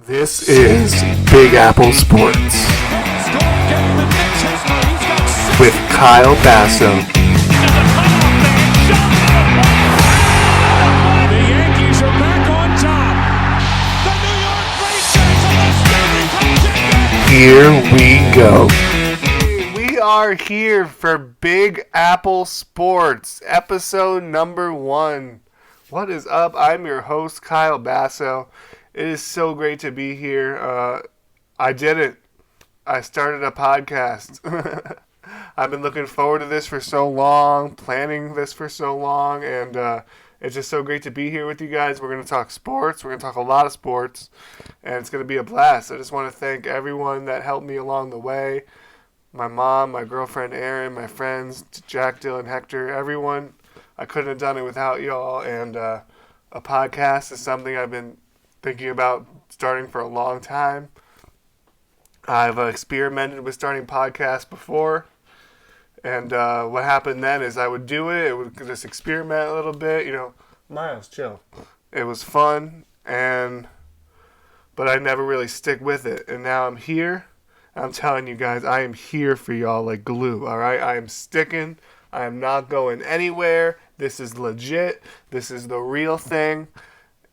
This is Big Apple Sports with Kyle Basso. The Yankees are back on top. The New York Red Sox are the Here we go. We are here for Big Apple Sports, episode number 1. What is up? I'm your host, Kyle Basso. It is so great to be here. I did it. I started a podcast. I've been looking forward to this for so long, planning this for so long, and it's just so great to be here with you guys. We're going to talk sports. We're going to talk a lot of sports, and it's going to be a blast. I just want to thank everyone that helped me along the way. My mom, my girlfriend Erin, my friends, Jack, Dylan, Hector, everyone. I couldn't have done it without y'all, and a podcast is something I've been thinking about starting for a long time. I've experimented with starting podcasts before, and what happened then is I would do it. It would just experiment a little bit, Miles, chill. It was fun, but I never really stick with it. And now I'm here. I'm telling you guys, I am here for y'all like glue. All right, I am sticking. I am not going anywhere. This is legit. This is the real thing.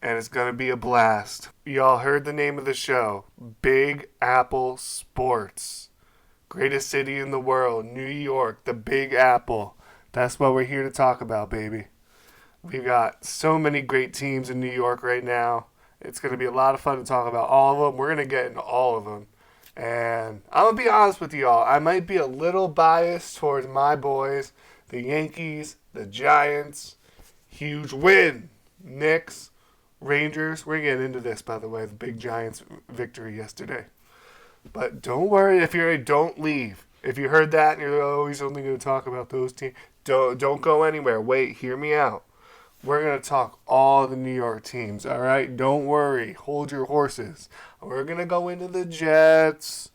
And it's going to be a blast. Y'all heard the name of the show. Big Apple Sports. Greatest city in the world. New York. The Big Apple. That's what we're here to talk about, baby. We've got so many great teams in New York right now. It's going to be a lot of fun to talk about all of them. We're going to get into all of them. And I'm going to be honest with y'all. I might be a little biased towards my boys. The Yankees. The Giants. Huge win. Knicks. Rangers, we're getting into this, by the way, the big Giants victory yesterday. But don't worry, don't leave. If you heard that and you're he's only going to talk about those teams, don't go anywhere. Wait, hear me out. We're going to talk all the New York teams, all right? Don't worry. Hold your horses. We're going to go into the Jets.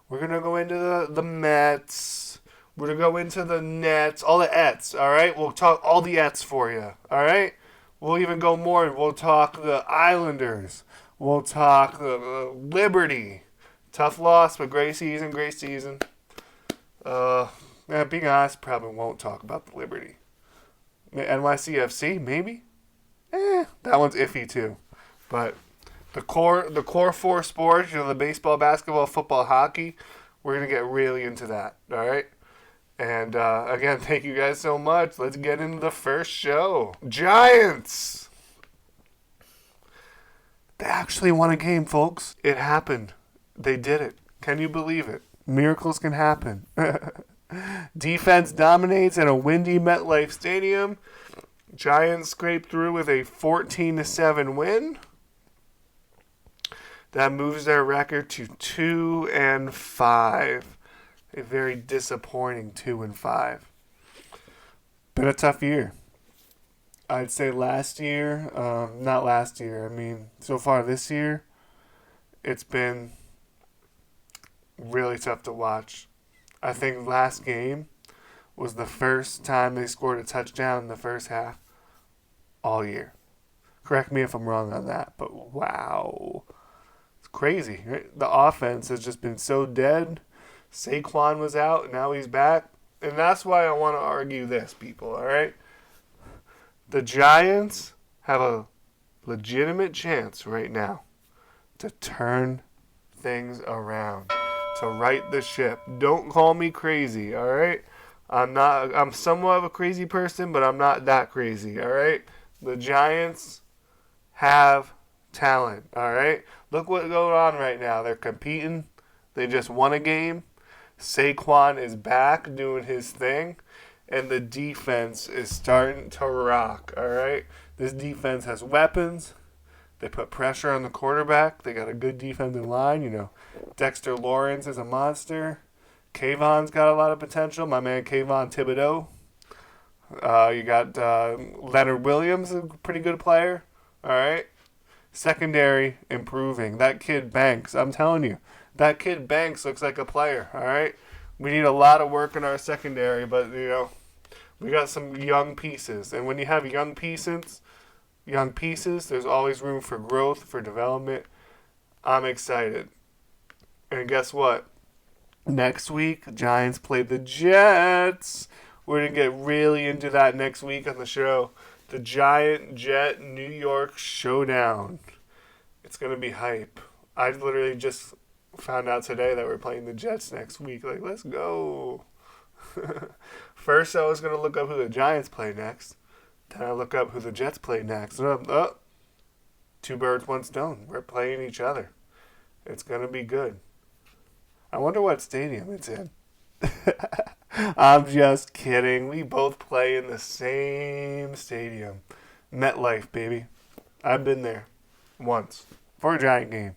We're going to go into the Mets. We're going to go into the Nets, all the Ets, all right? We'll talk all the Ets for you, all right? We'll even go more. We'll talk the Islanders. We'll talk the Liberty. Tough loss, but great season, great season. Being honest, probably won't talk about the Liberty. NYCFC, maybe? That one's iffy too. But the core four sports, the baseball, basketball, football, hockey, we're going to get really into that, all right? And again, thank you guys so much. Let's get into the first show. Giants! They actually won a game, folks. It happened. They did it. Can you believe it? Miracles can happen. Defense dominates in a windy MetLife Stadium. Giants scrape through with a 14-7 win. That moves their record to 2-5. A very disappointing 2-5. Been a tough year. I'd say last year, not last year, so far this year, it's been really tough to watch. I think last game was the first time they scored a touchdown in the first half all year. Correct me if I'm wrong on that, but wow. It's crazy. Right? The offense has just been so dead. Saquon was out, and now he's back. And that's why I want to argue this, people, all right? The Giants have a legitimate chance right now to turn things around, to right the ship. Don't call me crazy, all right? I'm somewhat of a crazy person, but I'm not that crazy, all right? The Giants have talent, all right? Look what's going on right now. They're competing. They just won a game. Saquon is back doing his thing, and the defense is starting to rock, all right? This defense has weapons. They put pressure on the quarterback. They got a good defensive line. Dexter Lawrence is a monster. Kayvon's got a lot of potential. My man Kayvon Thibodeau. You got Leonard Williams, a pretty good player, all right? Secondary improving. That kid Banks, I'm telling you. That kid Banks looks like a player, all right? We need a lot of work in our secondary, but, we got some young pieces. And when you have young pieces, there's always room for growth, for development. I'm excited. And guess what? Next week, Giants play the Jets. We're going to get really into that next week on the show. The Giant Jet New York Showdown. It's going to be hype. I literally just found out today that we're playing the Jets next week. Like, let's go. First, I was going to look up who the Giants play next. Then I look up who the Jets play next. Oh, two birds, one stone. We're playing each other. It's going to be good. I wonder what stadium it's in. I'm just kidding. We both play in the same stadium. MetLife, baby. I've been there once for a Giant game.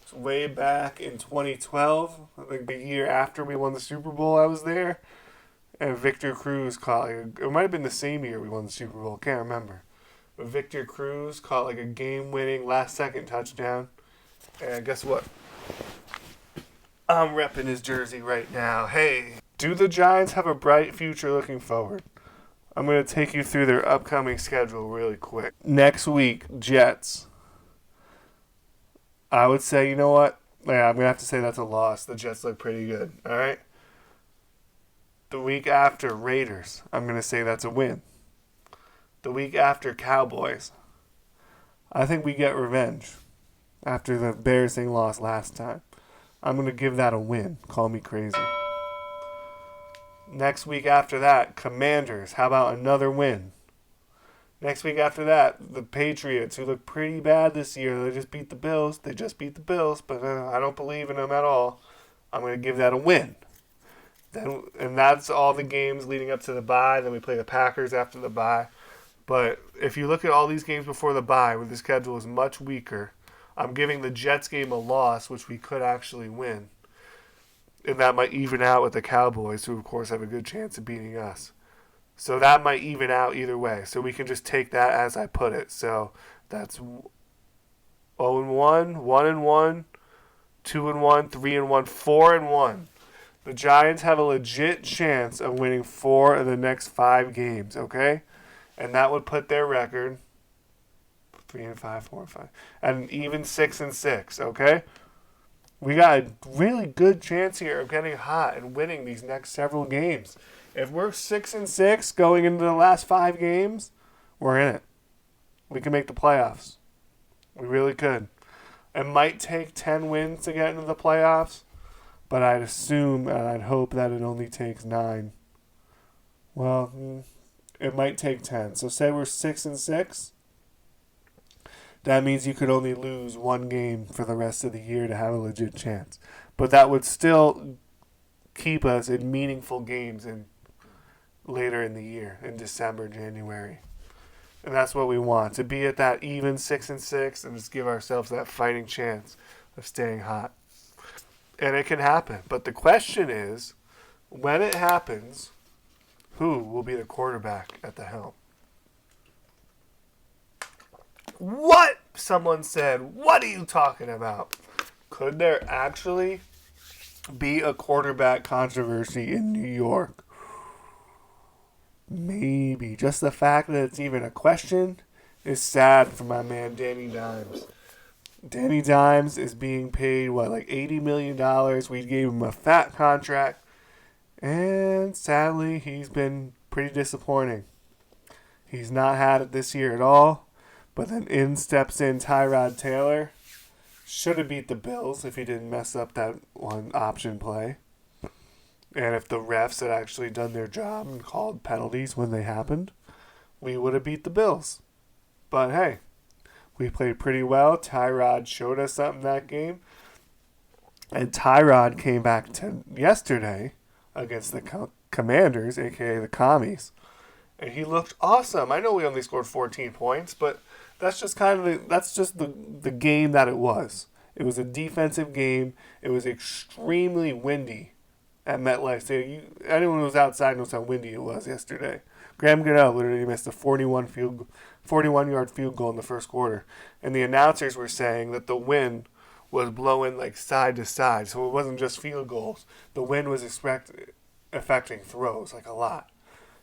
It's way back in 2012, like the year after we won the Super Bowl, I was there. And Victor Cruz caught, it might have been the same year we won the Super Bowl. Can't remember. But Victor Cruz caught like a game-winning last-second touchdown. And guess what? I'm repping his jersey right now. Hey, do the Giants have a bright future looking forward? I'm going to take you through their upcoming schedule really quick. Next week, Jets. I would say, you know what? Yeah, I'm going to have to say that's a loss. The Jets look pretty good. All right? The week after, Raiders. I'm going to say that's a win. The week after, Cowboys. I think we get revenge after the embarrassing loss last time. I'm going to give that a win. Call me crazy. Next week after that, Commanders. How about another win? Next week after that, the Patriots, who look pretty bad this year. They just beat the Bills. But I don't believe in them at all. I'm going to give that a win. And that's all the games leading up to the bye. Then we play the Packers after the bye. But if you look at all these games before the bye, where the schedule is much weaker, I'm giving the Jets game a loss, which we could actually win. And that might even out with the Cowboys, who, of course, have a good chance of beating us. So that might even out either way. So we can just take that as I put it. So that's 0-1, 1-1, 2-1, 3-1, 4-1. The Giants have a legit chance of winning 4 of the next 5 games, okay? And that would put their record 3-5, 4-5, and even 6-6. Okay, we got a really good chance here of getting hot and winning these next several games. If we're 6-6 going into the last 5 games, we're in it. We can make the playoffs. We really could. It might take 10 wins to get into the playoffs, but I'd assume and I'd hope that it only takes 9. Well, it might take 10. So say we're 6-6. That means you could only lose 1 game for the rest of the year to have a legit chance. But that would still keep us in meaningful games later in the year, in December, January. And that's what we want, to be at that even 6-6 and just give ourselves that fighting chance of staying hot. And it can happen. But the question is, when it happens, who will be the quarterback at the helm? What? Someone said, what are you talking about? Could there actually be a quarterback controversy in New York? Maybe. Just the fact that it's even a question is sad for my man Danny Dimes. Danny Dimes is being paid, like $80 million. We gave him a fat contract. And sadly, he's been pretty disappointing. He's not had it this year at all. But then in steps in Tyrod Taylor. Should have beat the Bills if he didn't mess up that one option play. And if the refs had actually done their job and called penalties when they happened, we would have beat the Bills. But hey, we played pretty well. Tyrod showed us something that game. And Tyrod came back to yesterday against the Commanders, a.k.a. the Commies. And he looked awesome. I know we only scored 14 points, but that's just the game that it was. It was a defensive game. It was extremely windy at MetLife. So anyone who was outside knows how windy it was yesterday. Graham Goodell literally missed a 41-yard field goal in the first quarter. And the announcers were saying that the wind was blowing like side to side. So it wasn't just field goals. The wind was affecting throws like a lot.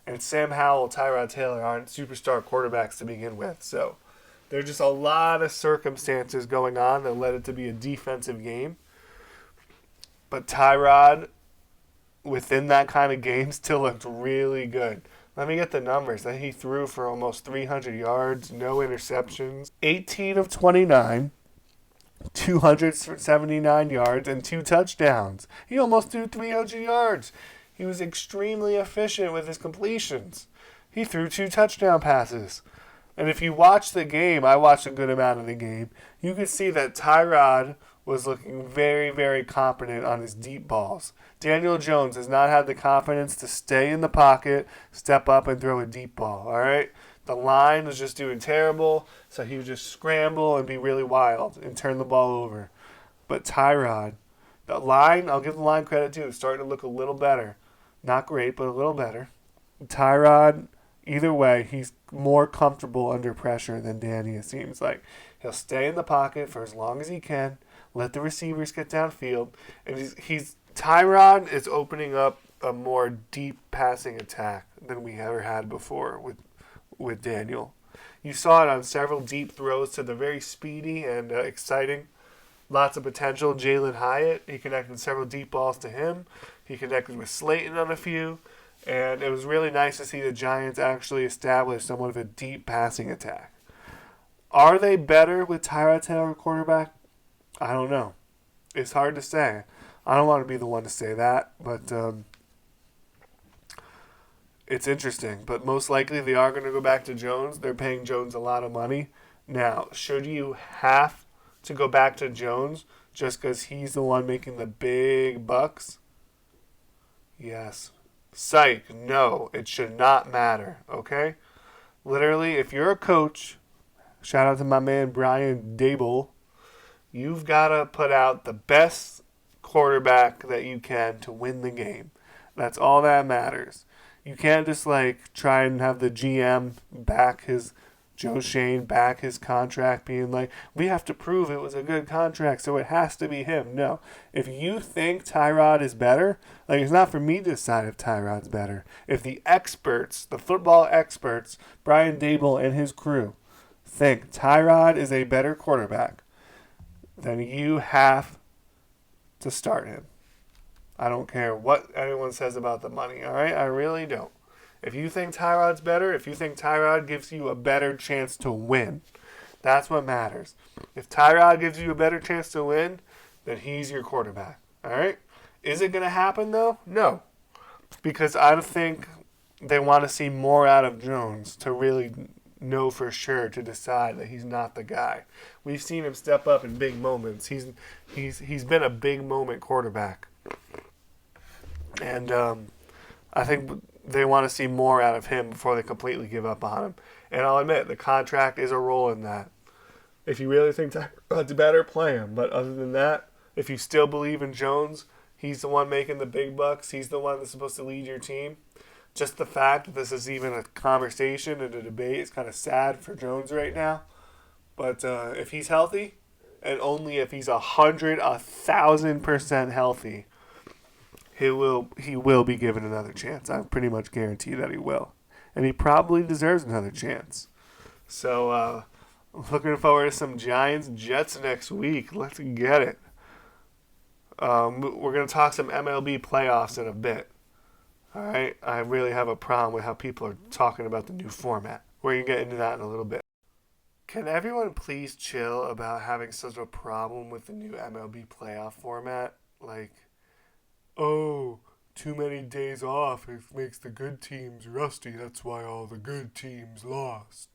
And Sam Howell, Tyrod Taylor aren't superstar quarterbacks to begin with. So There's just a lot of circumstances going on that led it to be a defensive game. But Tyrod, within that kind of game, still looked really good. Let me get the numbers. That he threw for almost 300 yards, no interceptions, 18 of 29, 279 yards, and 2 touchdowns. He almost threw 300 yards. He was extremely efficient with his completions. He threw 2 touchdown passes. And if you watch the game, I watched a good amount of the game, you could see that Tyrod was looking very, very competent on his deep balls. Daniel Jones has not had the confidence to stay in the pocket, step up, and throw a deep ball, all right? The line was just doing terrible, so he would just scramble and be really wild and turn the ball over. But Tyrod, the line, I'll give the line credit too, starting to look a little better. Not great, but a little better. Tyrod, either way, he's more comfortable under pressure than Danny, it seems like. He'll stay in the pocket for as long as he can, let the receivers get downfield, and Tyrod is opening up a more deep passing attack than we ever had before with Daniel. You saw it on several deep throws to the very speedy and exciting, lots of potential Jalen Hyatt. He connected several deep balls to him. He connected with Slayton on a few. And it was really nice to see the Giants actually establish somewhat of a deep passing attack. Are they better with Tyrod Taylor quarterback? I don't know. It's hard to say. I don't want to be the one to say that, but it's interesting. But most likely they are going to go back to Jones. They're paying Jones a lot of money. Now, should you have to go back to Jones just because he's the one making the big bucks? Yes. Psych, no, it should not matter, okay? Literally, if you're a coach, shout out to my man Brian Dable, you've got to put out the best quarterback that you can to win the game. That's all that matters. You can't just try and have the GM back his Joe Shane back his contract, being like, we have to prove it was a good contract, so it has to be him. No. If you think Tyrod is better, it's not for me to decide if Tyrod's better. If the experts, the football experts, Brian Dable and his crew, think Tyrod is a better quarterback, then you have to start him. I don't care what anyone says about the money, all right? I really don't. If you think Tyrod's better, if you think Tyrod gives you a better chance to win, that's what matters. If Tyrod gives you a better chance to win, then he's your quarterback. All right? Is it going to happen, though? No. Because I think they want to see more out of Jones to really know for sure, to decide that he's not the guy. We've seen him step up in big moments. He's been a big moment quarterback. And I think they want to see more out of him before they completely give up on him. And I'll admit, the contract is a role in that. If you really think Tyrod's better, play him. But other than that, if you still believe in Jones, he's the one making the big bucks. He's the one that's supposed to lead your team. Just the fact that this is even a conversation and a debate is kind of sad for Jones right now. But if he's healthy, and only if he's 1,000% healthy, he will be given another chance. I pretty much guarantee that he will. And he probably deserves another chance. So, looking forward to some Giants-Jets next week. Let's get it. We're going to talk some MLB playoffs in a bit. All right? I really have a problem with how people are talking about the new format. We're going to get into that in a little bit. Can everyone please chill about having such a problem with the new MLB playoff format? Oh, too many days off, it makes the good teams rusty. That's why all the good teams lost.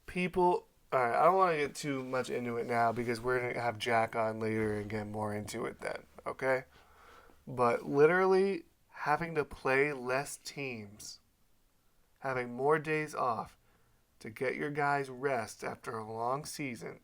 People, alright, I don't want to get too much into it now because we're going to have Jack on later and get more into it then, okay? But literally, having to play less teams, having more days off to get your guys rest after a long season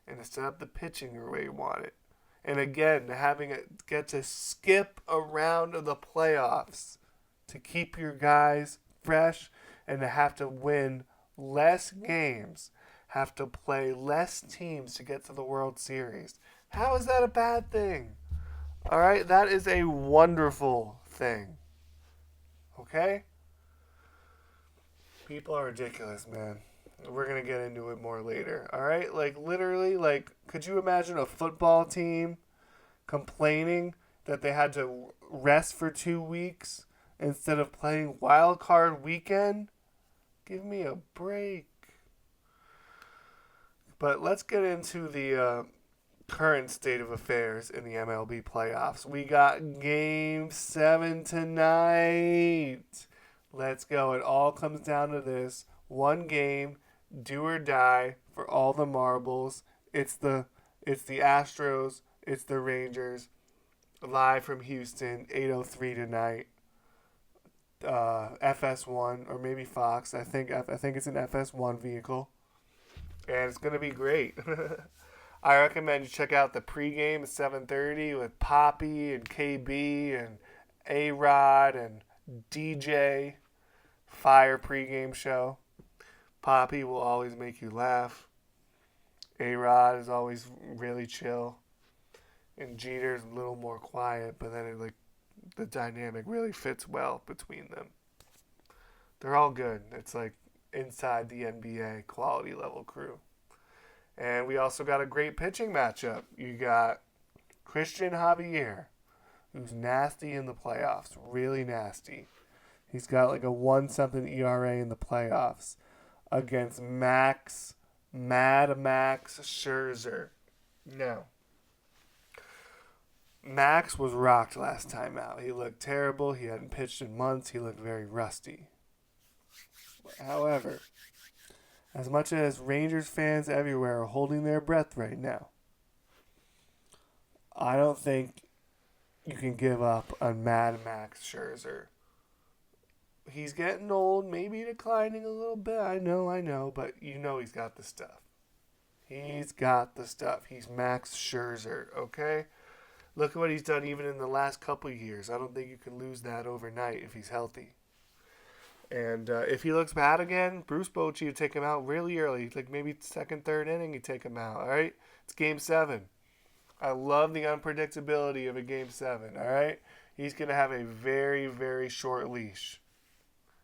and to set up the pitching the way you want it. And again, having it get to skip a round of the playoffs to keep your guys fresh and to have to win less games, have to play less teams to get to the World Series. How is that a bad thing? All right, that is a wonderful thing. Okay? People are ridiculous, man. We're going to get into it more later. All right? Like, literally, like, could you imagine a football team complaining that they had to rest for 2 weeks instead of playing wild card weekend? Give me a break. But let's get into the current state of affairs in the MLB playoffs. We got Game 7 tonight. Let's go. It all comes down to this. One game, do or die for all the marbles. It's the Astros, it's the Rangers. Live from Houston, 8:03 tonight. FS1 or maybe Fox. I think it's an FS1 vehicle, and it's gonna be great. I recommend you check out the pregame at 7:30 with Poppy and KB and A Rod and DJ. Fire pregame show. Poppy will always make you laugh. A Rod is always really chill, and Jeter's a little more quiet. But then the dynamic really fits well between them. They're all good. It's like inside the NBA quality level crew. And we also got a great pitching matchup. You got Christian Javier, who's nasty in the playoffs, really nasty. He's got like a 1-something ERA in the playoffs against Mad Max Scherzer. No. Max was rocked last time out. He looked terrible. He hadn't pitched in months. He looked very rusty. However, as much as Rangers fans everywhere are holding their breath right now, I don't think you can give up on Mad Max Scherzer. He's getting old, maybe declining a little bit. I know, but you know he's got the stuff. He's got the stuff. He's Max Scherzer, okay? Look at what he's done even in the last couple of years. I don't think you can lose that overnight if he's healthy. And if he looks bad again, Bruce Bochy would take him out really early. Like maybe second, third inning, he'd take him out, all right? It's Game 7. I love the unpredictability of a Game 7, all right? He's going to have a very, very short leash.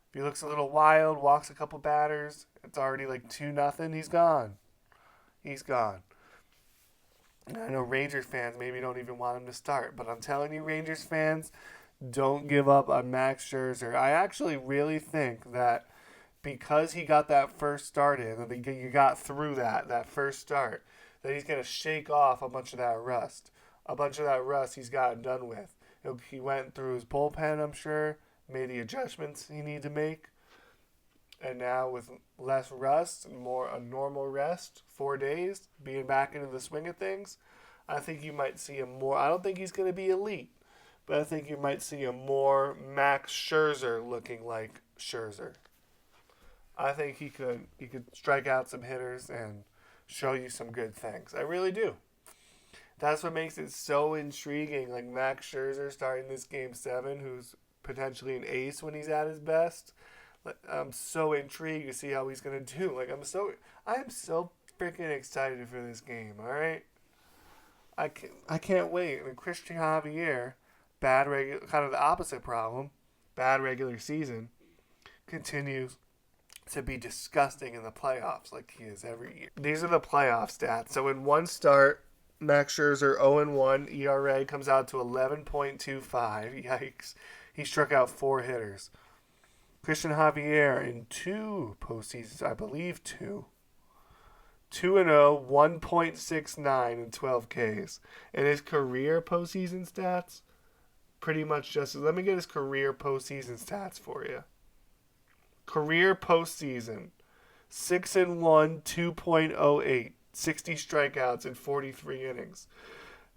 If he looks a little wild, walks a couple batters, it's already like 2-0, he's gone. He's gone. And I know Rangers fans maybe don't even want him to start, but I'm telling you, Rangers fans, don't give up on Max Scherzer. I actually really think that because he got that first start in, and you got through that first start, that he's going to shake off a bunch of that rust. A bunch of that rust he's gotten done with. He went through his bullpen, I'm sure, made the adjustments he needed to make. And now with less rust, more a normal rest, 4 days, being back into the swing of things, I think you might see him more. I don't think he's going to be elite, but I think you might see a more Max Scherzer looking like Scherzer. I think he could strike out some hitters and show you some good things. I really do. That's what makes it so intriguing. Like Max Scherzer starting this Game 7, who's potentially an ace when he's at his best. I'm so intrigued to see how he's gonna do. Like I'm so freaking excited for this game. All right, I can't wait. And Christian Javier, kind of the opposite problem, bad regular season, continues to be disgusting in the playoffs like he is every year. These are the playoff stats. So in one start, Max Scherzer 0-1, ERA comes out to 11.25. Yikes. He struck out 4 hitters. Christian Javier in 2 postseasons, I believe 2. 2-0, 1.69 and 12 Ks. And his career postseason stats, pretty much just... Let me get his career postseason stats for you. Career postseason, 6-1, 2.08, 60 strikeouts in 43 innings.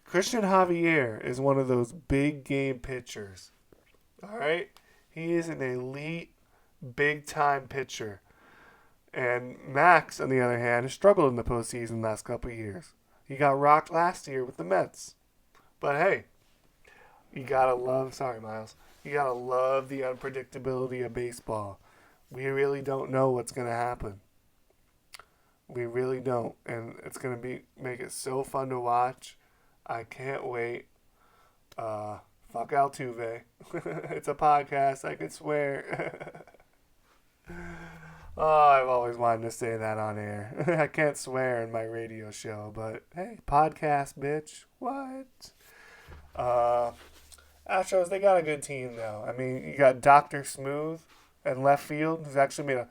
Christian Javier is one of those big game pitchers. All right? He is an elite, big-time pitcher. And Max, on the other hand, has struggled in the postseason the last couple of years. He got rocked last year with the Mets. But hey, you gotta love... Sorry, Miles. You gotta love the unpredictability of baseball. We really don't know what's going to happen. We really don't. And it's going to make it so fun to watch. I can't wait. Fuck Altuve. It's a podcast. I could swear. Oh, I've always wanted to say that on air. I can't swear in my radio show, but hey, podcast, bitch. What? Uh, Astros, they got a good team though. I mean, you got Doctor Smooth at left field. He's actually made a.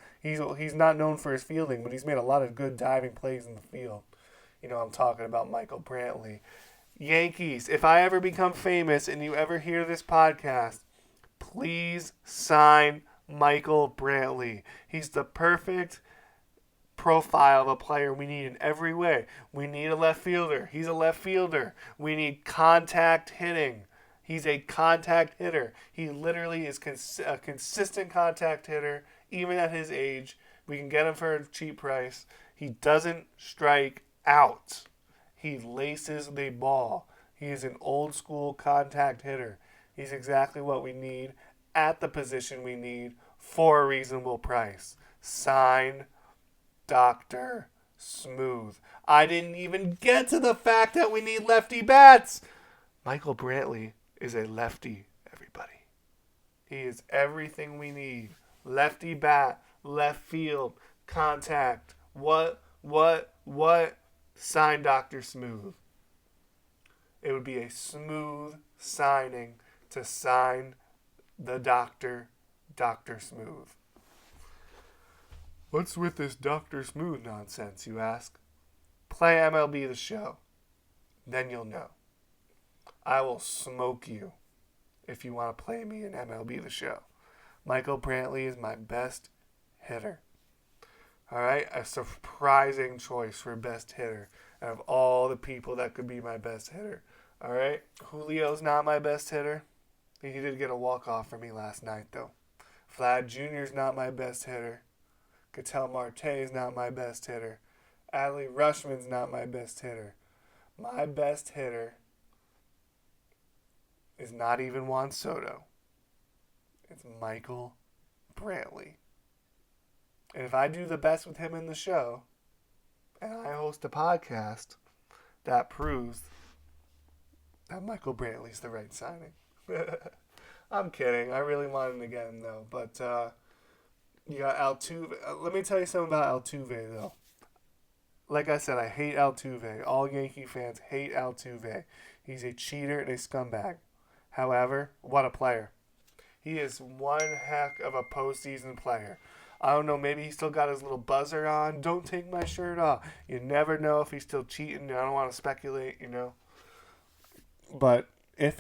He's not known for his fielding, but he's made a lot of good diving plays in the field. You know, I'm talking about Michael Brantley. Yankees, if I ever become famous and you ever hear this podcast, please sign Michael Brantley. He's the perfect profile of a player we need in every way. We need a left fielder. He's a left fielder. We need contact hitting. He's a contact hitter. He literally is a consistent contact hitter, even at his age. We can get him for a cheap price. He doesn't strike out. He laces the ball. He is an old school contact hitter. He's exactly what we need at the position we need for a reasonable price. Sign Dr. Smooth. I didn't even get to the fact that we need lefty bats. Michael Brantley is a lefty, everybody. He is everything we need. Lefty bat, left field, contact. What? Sign Dr. Smooth. It would be a smooth signing to sign the doctor, Dr. Smooth. What's with this Dr. Smooth nonsense, you ask? Play MLB The Show. Then you'll know. I will smoke you if you want to play me in MLB The Show. Michael Brantley is my best hitter. All right? A surprising choice for best hitter out of all the people that could be my best hitter. All right? Julio's not my best hitter. He did get a walk-off for me last night, though. Vlad Jr.'s not my best hitter. Ketel Marte is not my best hitter. Adley Rushman's not my best hitter. My best hitter is not even Juan Soto. It's Michael Brantley. And if I do the best with him in the show, and I host a podcast, that proves that Michael Brantley's the right signing. I'm kidding. I really wanted to get him, though. But you got Altuve. Let me tell you something about Altuve, though. Like I said, I hate Altuve. All Yankee fans hate Altuve. He's a cheater and a scumbag. However, what a player. He is one heck of a postseason player. I don't know, maybe he still got his little buzzer on. Don't take my shirt off. You never know if he's still cheating. I don't want to speculate, you know. But if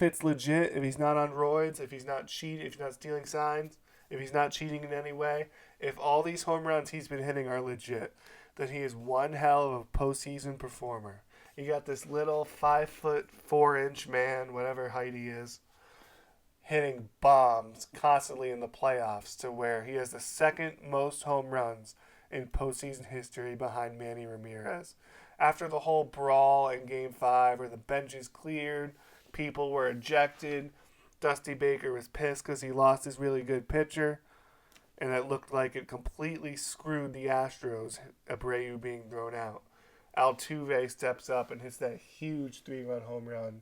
it's legit, if he's not on roids, if he's not cheating, if he's not stealing signs, if he's not cheating in any way, if all these home runs he's been hitting are legit, then he is one hell of a postseason performer. You got this little 5'4" man, whatever height he is, hitting bombs constantly in the playoffs to where he has the second most home runs in postseason history behind Manny Ramirez. After the whole brawl in Game 5 where the benches cleared, people were ejected, Dusty Baker was pissed because he lost his really good pitcher, and it looked like it completely screwed the Astros, Abreu being thrown out. Altuve steps up and hits that huge 3-run home run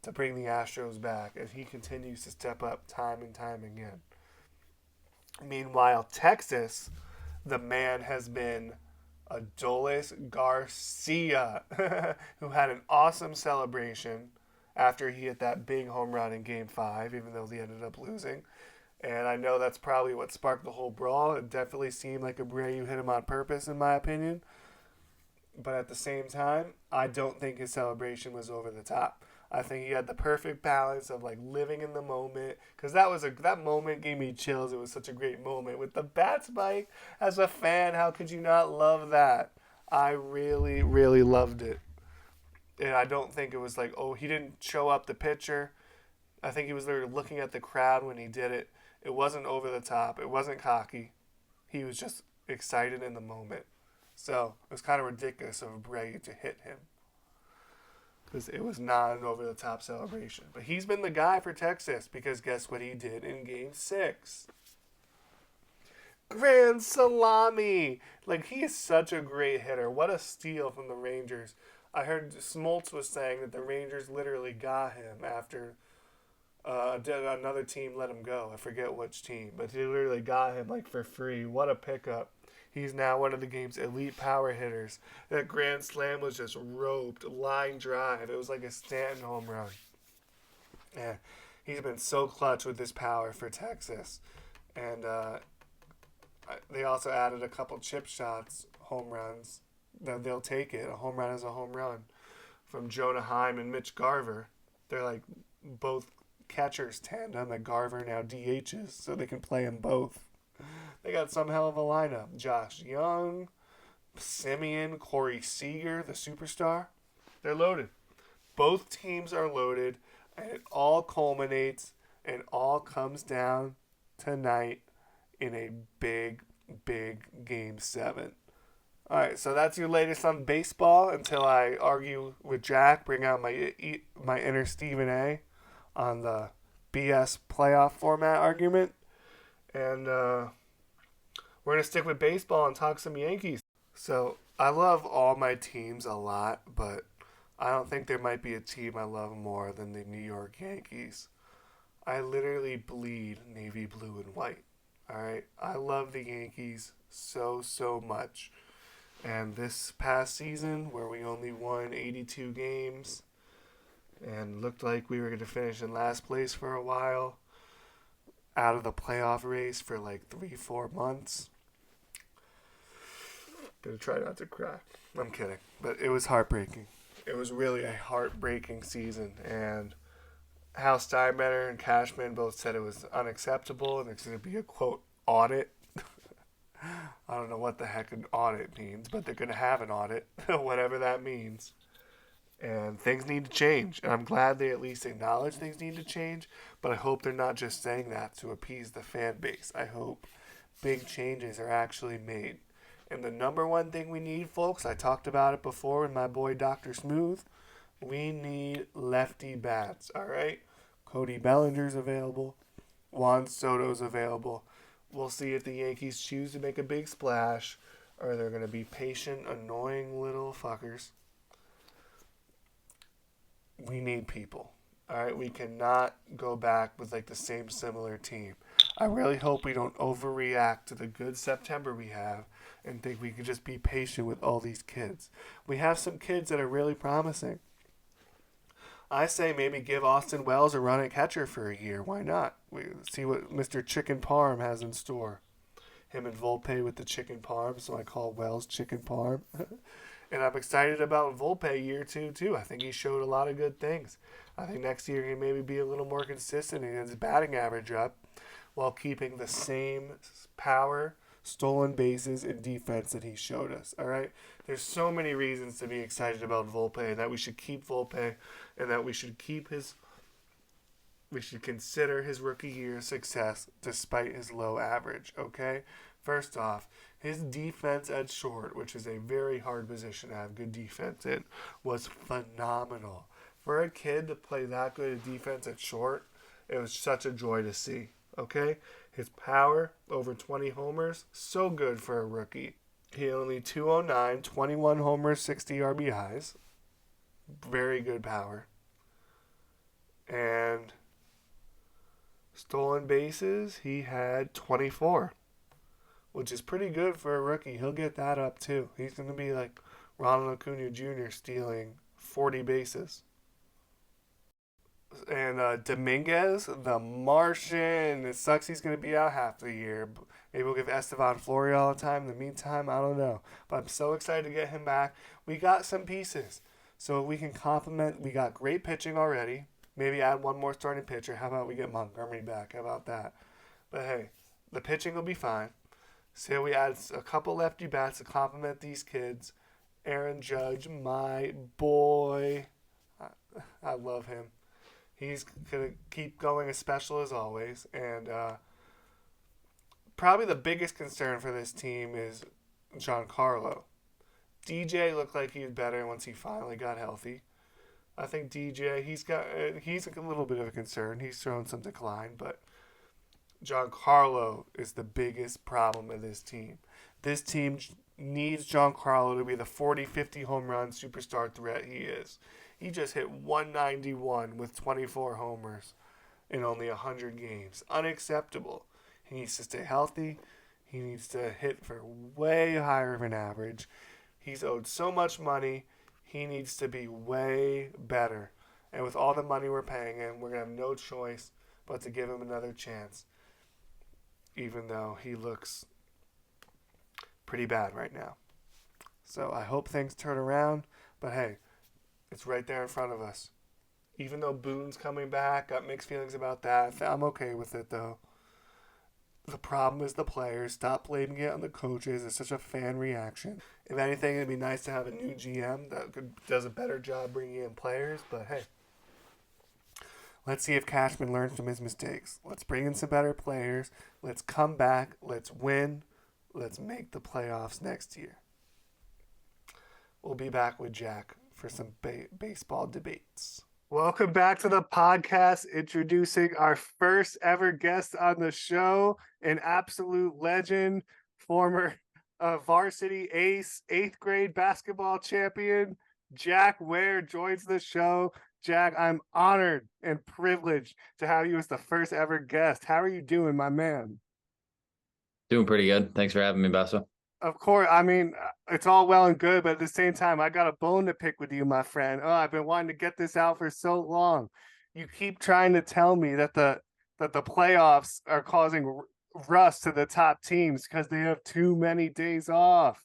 to bring the Astros back, and he continues to step up time and time again. Meanwhile, Texas, the man has been Adolis Garcia, who had an awesome celebration after he hit that big home run in Game 5, even though he ended up losing. And I know that's probably what sparked the whole brawl. It definitely seemed like Abreu hit him on purpose, in my opinion. But at the same time, I don't think his celebration was over the top. I think he had the perfect balance of like living in the moment, because that moment gave me chills. It was such a great moment with the bat spike. As a fan, how could you not love that? I really, really loved it. And I don't think it was like, oh, he didn't show up the pitcher. I think he was literally looking at the crowd when he did it. It wasn't over the top. It wasn't cocky. He was just excited in the moment. So it was kind of ridiculous of Abreu to hit him, because it was not an over-the-top celebration. But he's been the guy for Texas, because guess what he did in Game 6? Grand salami! Like, he is such a great hitter. What a steal from the Rangers. I heard Smoltz was saying that the Rangers literally got him after Another team let him go. I forget which team, but they literally got him like for free. What a pickup! He's now one of the game's elite power hitters. That grand slam was just roped, line drive. It was like a Stanton home run. Yeah, he's been so clutch with his power for Texas, and they also added a couple chip shots, home runs. They'll take it. A home run is a home run from Jonah Heim and Mitch Garver. They're like both catchers tandem that Garver now DHs, so they can play them both. They got some hell of a lineup. Josh Young, Simeon, Corey Seager, the superstar. They're loaded. Both teams are loaded, and it all culminates and all comes down tonight in a big, big game 7. All right, so that's your latest on baseball until I argue with Jack, bring out my inner Stephen A on the BS playoff format argument. And we're going to stick with baseball and talk some Yankees. So I love all my teams a lot, but I don't think there might be a team I love more than the New York Yankees. I literally bleed navy blue and white. All right, I love the Yankees so, so much. And this past season, where we only won 82 games and looked like we were going to finish in last place for a while, out of the playoff race for like 3-4 months. Gonna try not to cry. I'm kidding. But it was heartbreaking. It was really a heartbreaking season. And Hal Steinbrenner and Cashman both said it was unacceptable and there's going to be a, quote, audit. I don't know what the heck an audit means, but they're going to have an audit, whatever that means. And things need to change. And I'm glad they at least acknowledge things need to change, but I hope they're not just saying that to appease the fan base. I hope big changes are actually made. And the number one thing we need, folks, I talked about it before with my boy Dr. Smooth, we need lefty bats, all right? Cody Bellinger's available. Juan Soto's available. We'll see if the Yankees choose to make a big splash or they're going to be patient, annoying little fuckers. We need people. All right, we cannot go back with like the same similar team. I really hope we don't overreact to the good September we have and think we can just be patient with all these kids. We have some kids that are really promising. I say maybe give Austin Wells a run at catcher for a year. Why not? We see what Mr. Chicken Parm has in store. Him and Volpe with the Chicken Parm, so I call Wells Chicken Parm. And I'm excited about Volpe year 2 too. I think he showed a lot of good things. I think next year he maybe be a little more consistent and get his batting average up while keeping the same power, stolen bases, and defense that he showed us. All right? There's so many reasons to be excited about Volpe and that we should keep Volpe and that we should consider his rookie year success despite his low average, okay? First off, his defense at short, which is a very hard position to have good defense in, was phenomenal. For a kid to play that good at defense at short, it was such a joy to see, okay? His power, over 20 homers, so good for a rookie. He had only 209, 21 homers, 60 RBIs. Very good power. And stolen bases, he had 24, which is pretty good for a rookie. He'll get that up too. He's going to be like Ronald Acuna Jr. stealing 40 bases. And Dominguez, the Martian, it sucks he's going to be out half the year. Maybe we'll give Estevan Florial all the time. In the meantime, I don't know. But I'm so excited to get him back. We got some pieces. So we can complement. We got great pitching already. Maybe add one more starting pitcher. How about we get Montgomery back? How about that? But hey, the pitching will be fine. Say we add a couple lefty bats to complement these kids. Aaron Judge, my boy. I love him. He's going to keep going as special as always. And probably the biggest concern for this team is Giancarlo. DJ looked like he was better once he finally got healthy. I think DJ, he's a little bit of a concern. He's shown some decline, but Giancarlo is the biggest problem of this team. This team needs Giancarlo to be the 40, 50 home run superstar threat he is. He just hit 191 with 24 homers. in only 100 games. Unacceptable. He needs to stay healthy. He needs to hit for way higher of an average. He's owed so much money. He needs to be way better. And with all the money we're paying him, we're going to have no choice but to give him another chance, even though he looks pretty bad right now. So I hope things turn around. But hey, it's right there in front of us. Even though Boone's coming back, got mixed feelings about that. I'm okay with it, though. The problem is the players. Stop blaming it on the coaches. It's such a fan reaction. If anything, it'd be nice to have a new GM that does a better job bringing in players. But hey, let's see if Cashman learns from his mistakes. Let's bring in some better players. Let's come back. Let's win. Let's make the playoffs next year. We'll be back with Jack for some baseball debates. Welcome back to the podcast. Introducing our first ever guest on the show, an absolute legend, former varsity ace, 8th grade basketball champion, Jack Ware joins the show. Jack, I'm honored and privileged to have you as the first ever guest. How are you doing, my man? Doing pretty good. Thanks for having me, Basso. Of course, I mean, it's all well and good, but at the same time, I got a bone to pick with you, my friend. Oh, I've been wanting to get this out for so long. You keep trying to tell me that the playoffs are causing rust to the top teams because they have too many days off.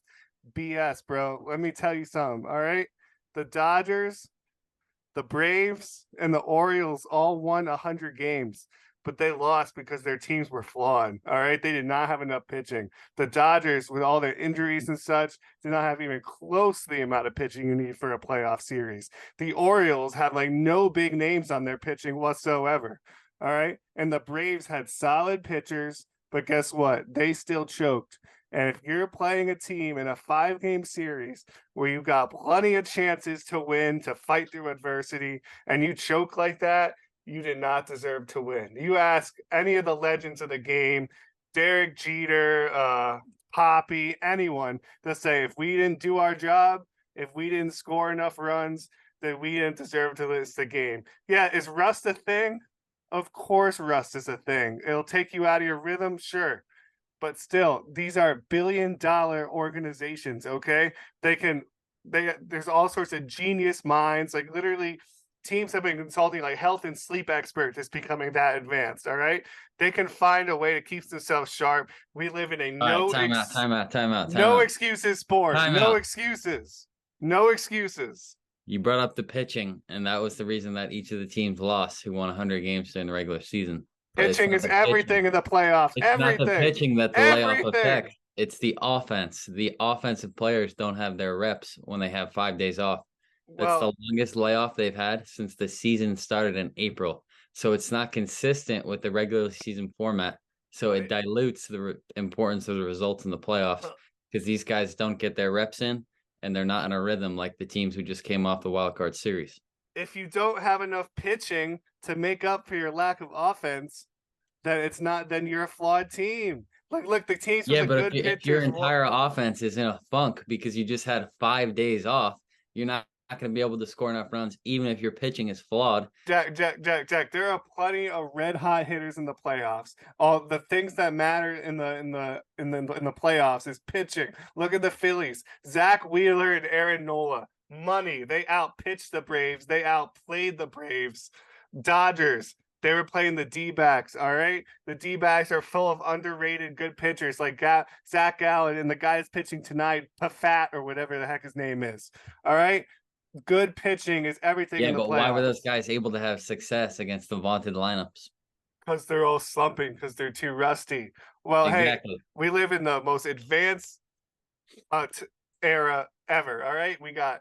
BS, bro. Let me tell you something, all right? The Dodgers, the Braves, and the Orioles all won 100 games, but they lost because their teams were flawed. All right. They did not have enough pitching. The Dodgers, with all their injuries and such, did not have even close to the amount of pitching you need for a playoff series. The Orioles had like no big names on their pitching whatsoever. All right. And the Braves had solid pitchers, but guess what? They still choked. And if you're playing a team in a 5-game series where you've got plenty of chances to win, to fight through adversity, and you choke like that, you did not deserve to win. You ask any of the legends of the game, Derek Jeter, Poppy, anyone, they'll say if we didn't do our job, if we didn't score enough runs, then we didn't deserve to lose the game. Yeah, is rust a thing? Of course rust is a thing. It'll take you out of your rhythm, sure. But still, these are billion-dollar organizations, okay? There's all sorts of genius minds, like literally teams have been consulting like health and sleep experts is becoming that advanced. All right. They can find a way to keep themselves sharp. We live in a Time out. No excuses sport. Time no out. excuses. No excuses. You brought up the pitching, and that was the reason that each of the teams lost who won 100 games during the regular season. But Pitching is everything in the playoffs. It's everything. not the pitching that the layoff affects. It's the offense. The offensive players don't have their reps when they have 5 days off. That's the longest layoff they've had since the season started in April. So it's not consistent with the regular season format. So it dilutes the importance of the results in the playoffs because these guys don't get their reps in and they're not in a rhythm like the teams who just came off the wild card series. If you don't have enough pitching to make up for your lack of offense, then you're a flawed team. Like, look, the teams with but good pitchers. If your entire offense is in a funk because you just had 5 days off, you're not going to be able to score enough runs, even if your pitching is flawed. Jack. There are plenty of red hot hitters in the playoffs. All the things that matter in the playoffs is pitching. Look at the Phillies. Zach Wheeler and Aaron Nola. Money. They outpitched the Braves. They outplayed the Braves. Dodgers. They were playing the D-backs, all right? The D-backs are full of underrated good pitchers like Zach Gallen and the guy that's pitching tonight, Pafat or whatever the heck his name is, all right? Good pitching is everything in the playoffs. Why were those guys able to have success against the vaunted lineups? Because they're all slumping because they're too rusty. Well, exactly. Hey, we live in the most advanced era ever, all right? You got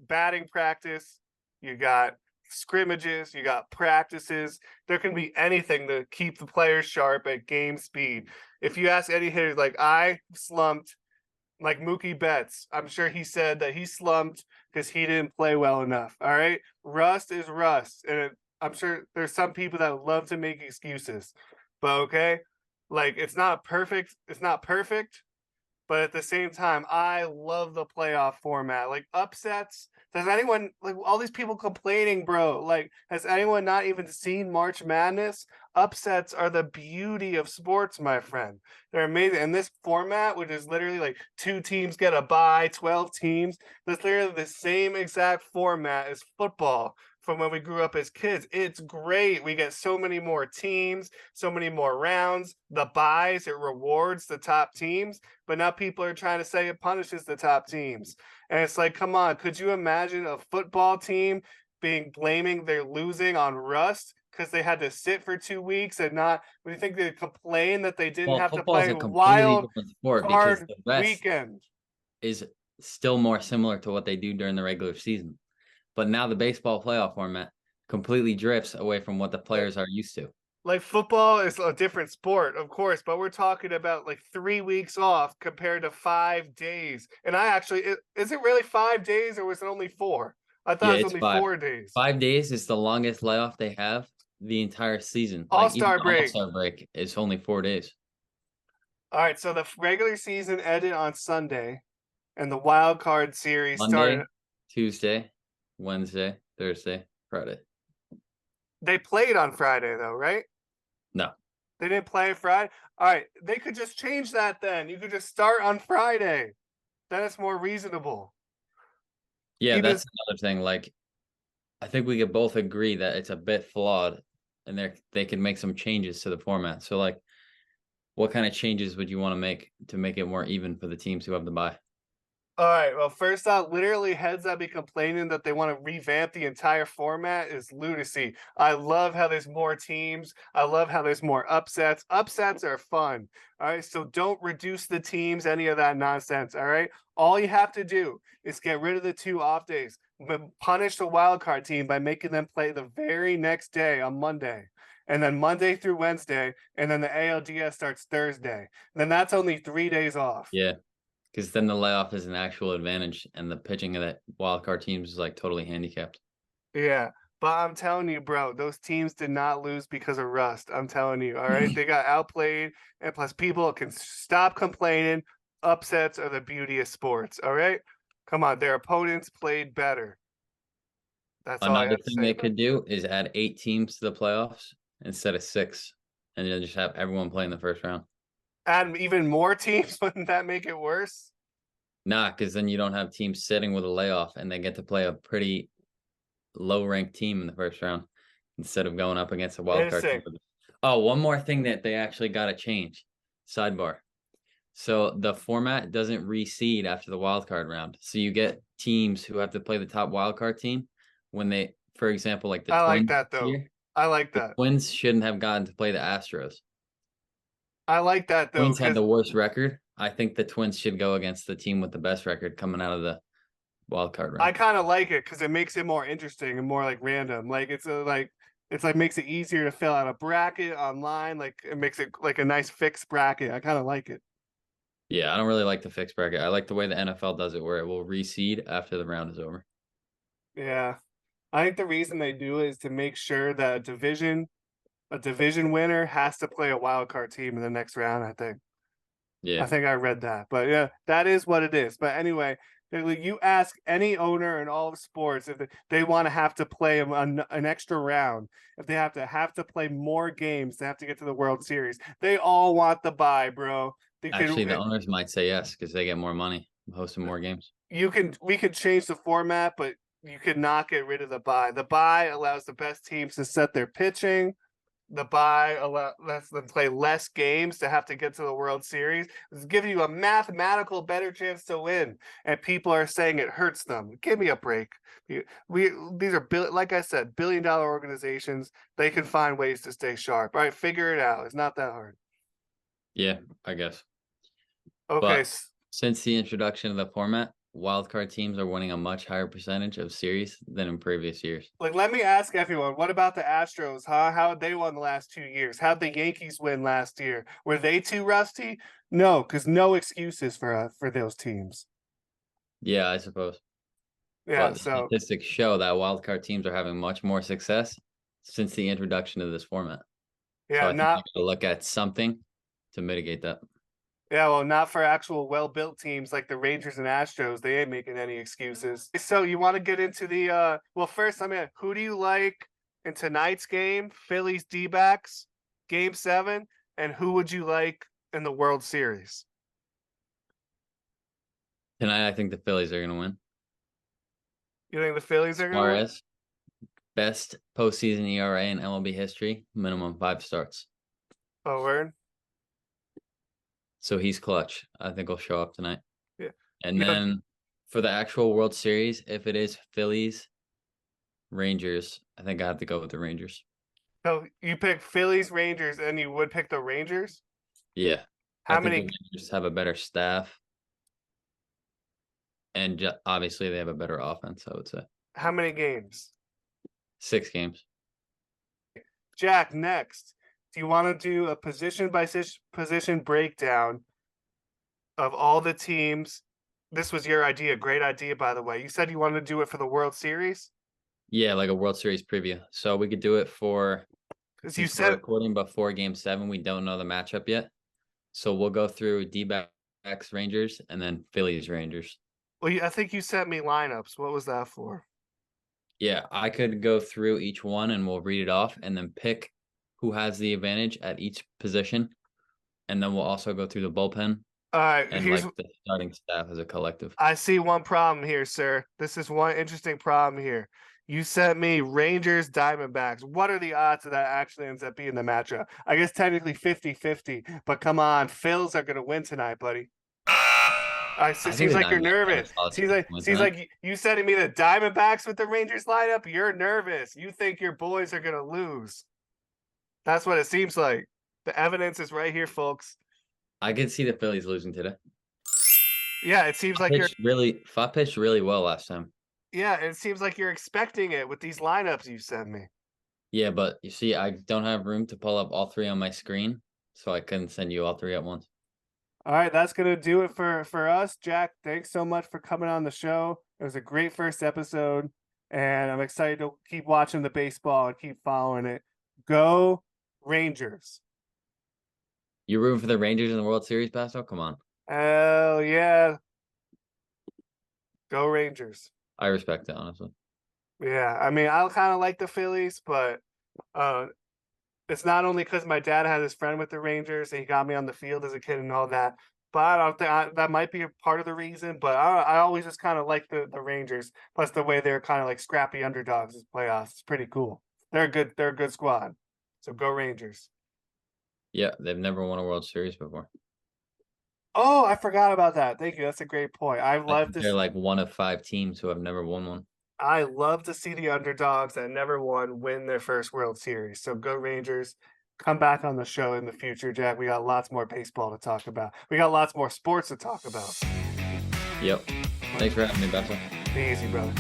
batting practice, you got scrimmages, you got practices. There can be anything to keep the players sharp at game speed. If you ask any hitters, like I slumped, like Mookie Betts, I'm sure he said that he slumped because he didn't play well enough. All right, rust is rust, and I'm sure there's some people that love to make excuses, but okay, like it's not perfect. It's not perfect, but at the same time, I love the playoff format. Like upsets, Does anyone, like, all these people complaining, bro? Like, has anyone not even seen March Madness? Upsets are the beauty of sports, my friend. They're amazing. And this format, which is literally like 2 teams get a bye, 12 teams, that's literally the same exact format as football from when we grew up as kids. It's great. We get so many more teams, so many more rounds. The buys, it rewards the top teams, but now people are trying to say it punishes the top teams. And it's like, come on, could you imagine a football team blaming their losing on rust because they had to sit for 2 weeks and not? What do you think they'd complain that they didn't Well, have to football is play a completely wild different sport because card the rest weekend? is still more similar to what they do during the regular season. But now the baseball playoff format completely drifts away from what the players are used to. Like, football is a different sport, of course, but we're talking about like 3 weeks off compared to 5 days. And I actually, is it really 5 days or was it only four? I thought Yeah, it was it's only five. 4 days. 5 days is the longest layoff they have the entire season. All Like even Star the break. All-Star break is only 4 days. All right, so the regular season ended on Sunday, and the wild card series started. Monday, Tuesday, Wednesday, Thursday, Friday. They played on Friday, though, right? No. They didn't play Friday. All right, they could just change that then. You could just start on Friday. Then it's more reasonable. Yeah, Even that's another thing. Like, I think we could both agree that it's a bit flawed and they could make some changes to the format. So like what kind of changes would you want to make it more even for the teams who have the bye? All right. Well, first out, literally heads that be complaining that they want to revamp the entire format is lunacy. I love how there's more teams. I love how there's more upsets. Upsets are fun. All right. So don't reduce the teams, any of that nonsense. All right. All you have to do is get rid of the 2 off days, but punish the wild card team by making them play the very next day on Monday. And then Monday through Wednesday, and then the ALDS starts Thursday. Then that's only 3 days off. Yeah. Because then the layoff is an actual advantage and the pitching of that wild card teams is like totally handicapped. Yeah, but I'm telling you, bro, those teams did not lose because of rust. I'm telling you, all right? They got outplayed, and plus people can stop complaining. Upsets are the beauty of sports, all right? Come on, their opponents played better. That's all I Another have to thing say they about could it. do is add 8 teams to the playoffs instead of 6, and then just have everyone play in the first round. Add even more teams, wouldn't that make it worse? Nah, because then you don't have teams sitting with a layoff and they get to play a pretty low ranked team in the first round instead of going up against a wild card team. Interesting. Oh, one more thing that they actually got to change. Sidebar. So the format doesn't reseed after the wild card round. So you get teams who have to play the top wild card team when they, for example, like the I like Twins that, though. here. I like The that. Twins shouldn't have gotten to play the Astros. I like that, though, Twins had because the worst record. I think the Twins should go against the team with the best record coming out of the wild card I round. kind of like it because it makes it more interesting and more like random. Like it's like makes it easier to fill out a bracket online. Like it makes it like a nice fixed bracket. I kind of like it. Yeah, I don't really like the fixed bracket. I like the way the NFL does it, where it will reseed after the round is over. Yeah, I think the reason they do it is to make sure that a division winner has to play a wild card team in the next round. I think. I Yeah, think I read that, but yeah, that is what it is. But anyway, you ask any owner in all of sports if they want to have to play an extra round, if they have to play more games, they have to get to the World Series. They all want the bye, bro. They actually, the could, owners might say yes because they get more money hosting more games. we could change the format, but you could not get rid of the bye. The bye allows the best teams to set their pitching. The bye lets them play less games to have to get to the World Series. It's giving you a mathematical better chance to win, and people are saying it hurts them. Give me a break. These are like I said, billion-dollar organizations. They can find ways to stay sharp. All right, figure it out. It's not that hard. Yeah, I guess. Okay. But since the introduction of the format, wildcard teams are winning a much higher percentage of series than in previous years. Like, let me ask everyone, what about the Astros, huh? How they won the last 2 years? How'd the Yankees win last year? Were they too rusty? No, because no excuses for those teams. Yeah, I suppose. Yeah, But the so statistics show that wildcard teams are having much more success since the introduction of this format. So yeah, I think you not got to look at something to mitigate that. Yeah, well, not for actual well-built teams like the Rangers and Astros. They ain't making any excuses. So you want to get into the well, first, who do you like in tonight's game? Phillies D-backs, Game 7, and who would you like in the World Series? Tonight, I think the Phillies are going to win. You think the Phillies are going to win? Suarez, best postseason ERA in MLB history, minimum 5 starts. Oh, word? So he's clutch. I think he'll show up tonight. Yeah. And then for the actual World Series, if it is Phillies, Rangers, I think I have to go with the Rangers. So you pick Phillies, Rangers, and you would pick the Rangers? Yeah. How I think many? the Rangers have a better staff. And obviously, they have a better offense, I would say. How many games? 6 games. Jack, next. Do you want to do a position by position breakdown of all the teams? This was your idea. Great idea, by the way. You said you wanted to do it for the World Series? Yeah, like a World Series preview. So we could do it for, Because since we're recording before Game 7, we don't know the matchup yet. So we'll go through D-backs Rangers and then Phillies Rangers. Well, I think you sent me lineups. What was that for? Yeah, I could go through each one and we'll read it off and then pick who has the advantage at each position. And then we'll also go through the bullpen. All right, and here's like the starting staff as a collective. I see one problem here, sir. This is one interesting problem here. You sent me Rangers, Diamondbacks. What are the odds that actually ends up being the matchup? I guess technically 50-50, but come on, Phils are going to win tonight, buddy. Seems like you're nervous. Seems like you sending me the Diamondbacks with the Rangers lineup. You're nervous. You think your boys are going to lose. That's what it seems like. The evidence is right here, folks. I could see the Phillies losing today. Yeah, it seems like Fat pitched really well last time. Yeah, it seems like you're expecting it with these lineups you sent me. Yeah, but you see, I don't have room to pull up all 3 on my screen, so I couldn't send you all 3 at once. All right, that's gonna do it for us, Jack. Thanks so much for coming on the show. It was a great first episode, and I'm excited to keep watching the baseball and keep following it. Go Rangers! You rooting for the Rangers in the World Series, Basso? Come on. Hell yeah! Go Rangers! I respect it, honestly. Yeah, I mean, I kind of like the Phillies, but it's not only because my dad had his friend with the Rangers and he got me on the field as a kid and all that. But I don't think that might be a part of the reason. But I always just kind of like the Rangers. Plus the way they're kind of like scrappy underdogs in playoffs. It's pretty cool. They're a good squad. So go Rangers. Yeah, they've never won a World Series before. Oh, I forgot about that. Thank you. That's a great point. I love this. They're like one of 5 teams who have never won one. I love to see the underdogs that never won win their first World Series. So go Rangers. Come back on the show in the future, Jack. We got lots more baseball to talk about. We got lots more sports to talk about. Yep. Thanks for having me, Bethel. Be easy, brother.